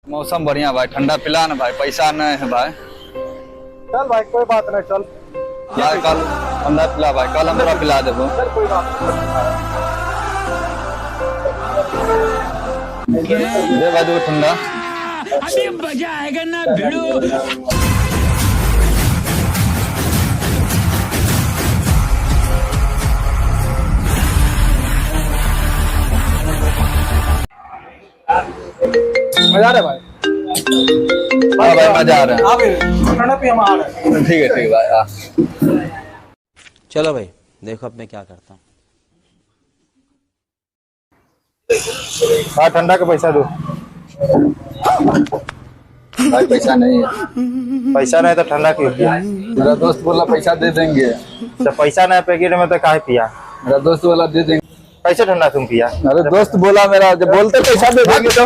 मौसम बढ़िया भाई, ठंडा पिला ना भाई, पैसा नहीं है भाई। चल भाई कोई बात नहीं, चल भाई कल ठंडा पिला भाई, कल हमरा पिला देबो। चल कोई बात दे भाई दो ठंडा। अभी मजा आएगा ना भिड़ो। मजा आ रहा है भाई। हाँ भाई मजा आ रहा है। ठंडा पे हम आ रहे हैं। ठीक है भाई। चलो भाई देखो अब मैं क्या करता हूँ। हाँ ठंडा का पैसा दो। भाई पैसा नहीं है। पैसा नहीं तो ठंडा क्यों पिया? मेरा दोस्त बोला पैसा दे देंगे। तो पैसा नहीं पैकेट में तो काहे पिया? मेरा दोस्त बोला दे देंगे। कैसे ठंडा तुम पिया? अरे दोस्त बोला मेरा, जब बोलते पैसा दे देंगे तो